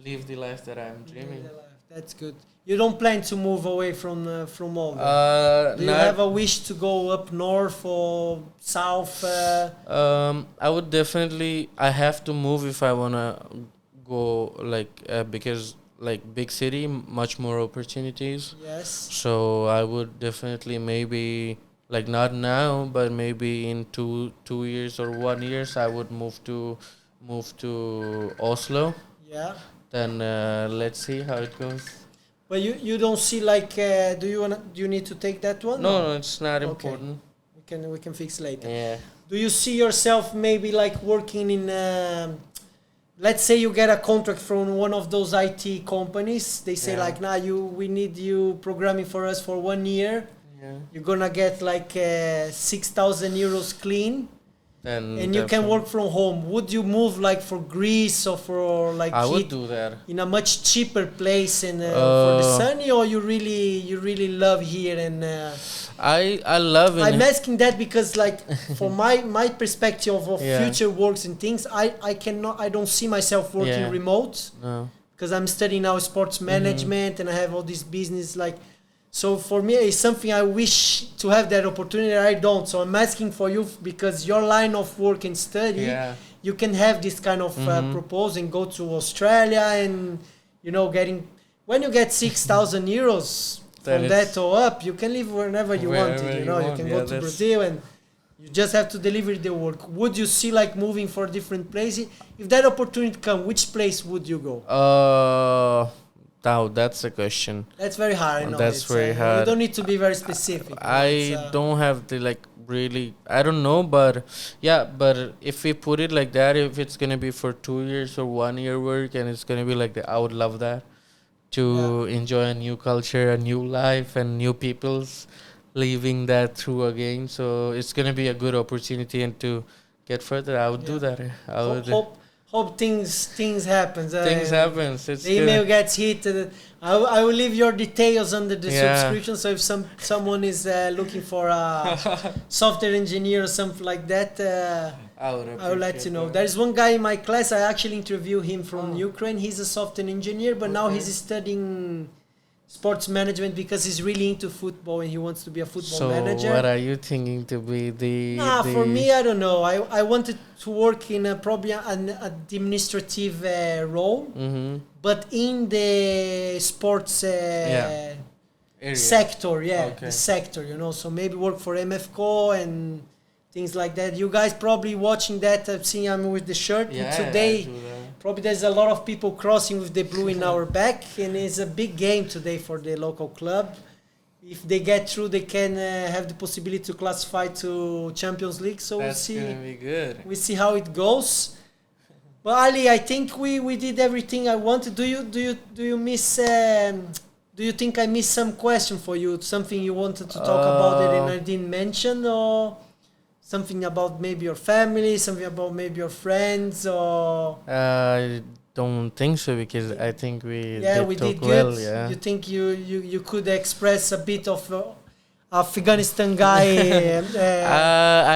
live the life that I'm dreaming. That's good. You don't plan to move away from Molde? Do you have a wish to go up north or south? I would definitely. I have to move if I wanna go because big city, much more opportunities. Yes. So I would definitely, maybe not now, but maybe in two years or 1 year, I would move to Oslo. Yeah. Then let's see how it goes. But you don't see do you need to take that one? No, it's not important. We can fix later. Yeah. Do you see yourself maybe working in? Let's say you get a contract from one of those IT companies. They say we need you programming for us for 1 year. Yeah. You're gonna get 6,000 euros clean. And you can work from home. Would you move for Greece or for I would do that in a much cheaper place and for the sunny, or you really love here? And I love it. I'm asking that because from my perspective of future works and things, I don't see myself working remote. No. Because I'm studying now sports management and I have all this business so for me, it's something I wish to have that opportunity. I don't. So I'm asking for you because your line of work and study, you can have this kind of proposal and go to Australia and, when you get 6,000 euros from that or up, you can live wherever you want. You can go to Brazil and you just have to deliver the work. Would you see moving for different places? If that opportunity comes, which place would you go? Now that's a question. That's very hard. I know. That's very hard. You don't need to be very specific. I don't have the really. I don't know, but But if we put it like that, if it's gonna be for 2 years or 1 year work, and it's gonna be like that, I would love that, to enjoy a new culture, a new life, and new peoples, living that through again. So it's gonna be a good opportunity, and to get further, I would do that. I would hope things happen. Things happen. The email gets hit. I will leave your details under the subscription. So if someone is looking for a software engineer or something like that, I will let you know. There is one guy in my class. I actually interviewed him from Ukraine. He's a software engineer, but now he's studying sports management because he's really into football and he wants to be a football manager. So what are you thinking to be for me, I don't know. I wanted to work in probably an administrative role, but in the sports sector, the sector, so maybe work for MFCO and things like that. You guys probably watching that. I've seen I'm with the shirt today. Probably there's a lot of people crossing with the blue in our back, and it's a big game today for the local club. If they get through, they can have the possibility to classify to Champions League. So we'll see. That's gonna be good. We see how it goes. But Ali, I think we did everything I wanted. Do you miss? Do you think I missed some question for you? Something you wanted to talk about it and I didn't mention, or something about maybe your family, something about maybe your friends, or? I don't think so, because I think we did good. Well, yeah. You think you could express a bit of Afghanistan guy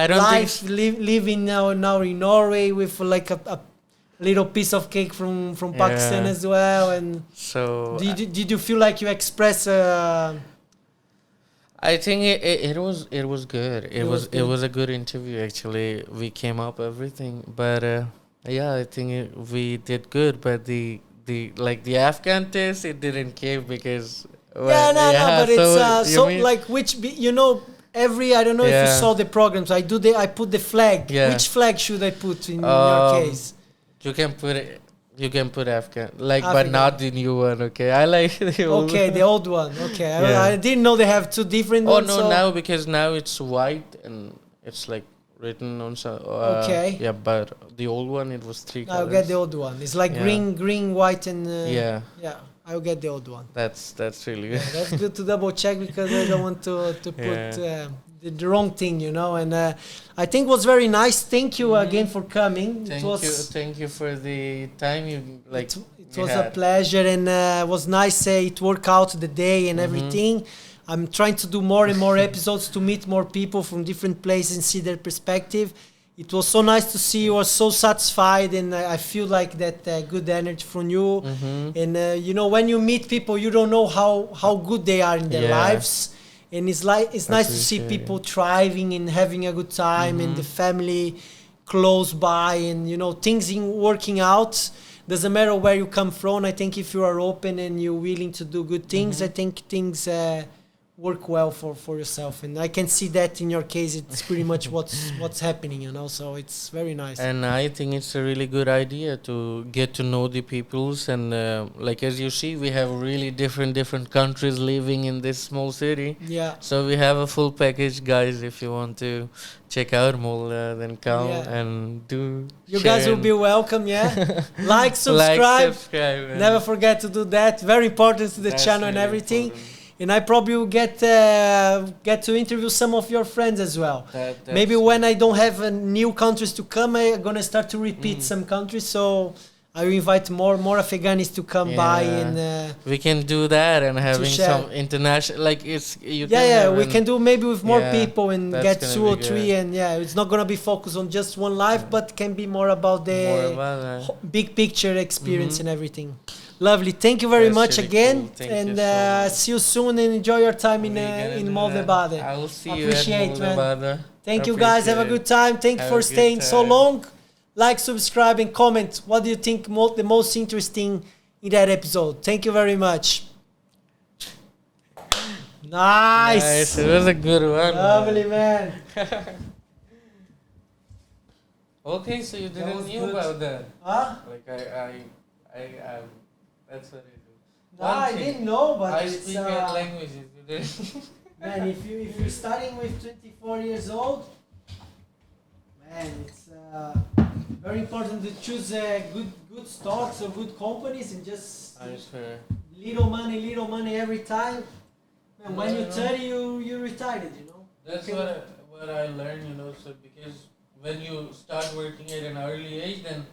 I don't life living now in Norway with a little piece of cake from Pakistan as well, and so did you feel like you express? I think it was good. It was a good interview, actually. We came up everything, but I think we did good. But the the Afghan test, it didn't came because Yeah, no, but it's you so mean- like you know, every I don't know if you Yeah. saw the programs. I put the flag. Yeah. Which flag should I put in your case? You can put it. You can put Afghan, but Afghan. not the new one. Okay, I like the old. Okay, one. the old one. Okay, Yeah. I didn't know they have two different Oh ones. no, so now because now it's white and it's like written on some. Okay. Yeah, but the old one it was three I'll colors. get the old one. It's like Yeah. green, white, and Yeah, yeah. I'll get the old one. that's really good. That's good to double check because I don't want to put the wrong thing, you know. And I think it was very nice. Thank you again for coming. Thank you for the time you like. It was a pleasure, and it was nice. It worked out the day and everything. I'm trying to do more and more episodes to meet more people from different places and see their perspective. It was so nice to see you were so satisfied, and I feel like that good energy from you. And you know, when you meet people, you don't know how good they are in their lives. And it's nice to see people thriving and having a good time, and the family close by, and you know, things working out. Doesn't matter where you come from. I think if you are open and you're willing to do good things, I think things work well for yourself. And I can see that in your case. It's pretty much what's happening, you know. So it's very nice. And I think it's a really good idea to get to know the peoples, and like as you see, we have really different countries living in this small city. Yeah. So we have a full package, guys. If you want to check out Molde, then come and do. You guys will be welcome. Yeah. Like, subscribe. Never forget to do that. Very important to the channel and everything. Important. And I probably will get to interview some of your friends as well. Maybe when I don't have new countries to come, I'm gonna start to repeat some countries. So I will invite more Afghanis to come by, and we can do that, and having some international, like it's you. We can do maybe with more people and get 2 or 3, good. and it's not gonna be focused on just one life, but can be more about the big picture experience and everything. Lovely. Thank you very much really again. Cool. And see you soon, and enjoy your time in Molde. I will see you at Molde. Thank you guys. Have a good time. Thank you for staying so long. Like, subscribe, and comment. What do you think the most interesting in that episode? Thank you very much. Nice. It was a good one. Lovely, man. Okay, so you didn't know about that. Huh? Like I that's what I do. No, I didn't know, but I it's speak 8 languages. You didn't. Man, if you're starting with 24 years old, man, it's very important to choose good stocks or good companies, and just little money every time. And when you're 30, you retired, you know. That's what I learned, you know. So because when you start working at an early age, then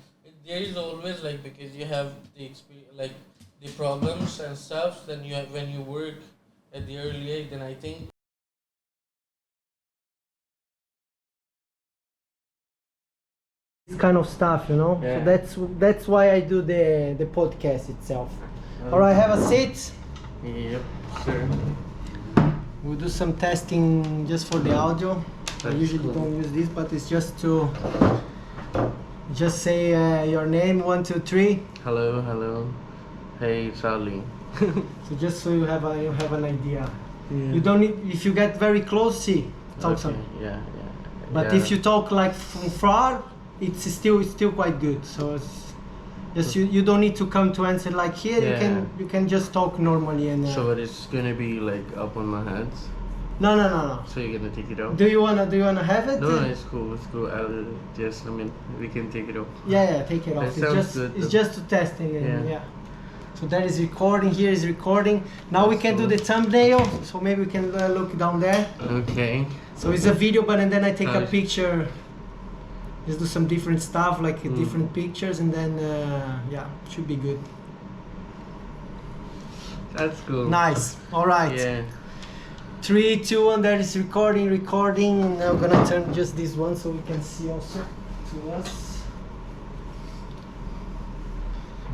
there is always like, because you have the experience, like the problems and stuff. Then you have, when you work at the early age, then I think this kind of stuff, you know. So that's why I do the podcast itself. All right, have a seat. Yep, sure. We'll do some testing just for the audio. I usually don't use this, but it's just to say your name, 1, 2, 3. Hello. Hey, it's Alee. So just so you have an idea. You don't need, if you get very close, talk some. Yeah. But if you talk like from far, it's still quite good. So it's just you don't need to come to answer like here. You can just talk normally, and so it's gonna be like up on my head. No. So you're gonna take it off? Do you wanna have it? No, it's cool. I'll just, we can take it off. Yeah, take it off. It's just to testing, and So that is recording. Here is recording. Now we can do the thumbnail. So maybe we can look down there. Okay. So it's a video, but and then I take a picture. Just do some different stuff, like different pictures, and then should be good. That's cool. Nice. All right. Yeah. 3, 2, 1. That is recording. And I'm gonna turn just this one so we can see also to us.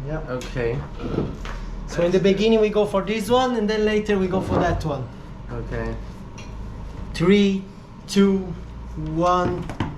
Yeah. Okay. So in the beginning we go for this one, and then later we go for that one. Okay. 3, 2, 1.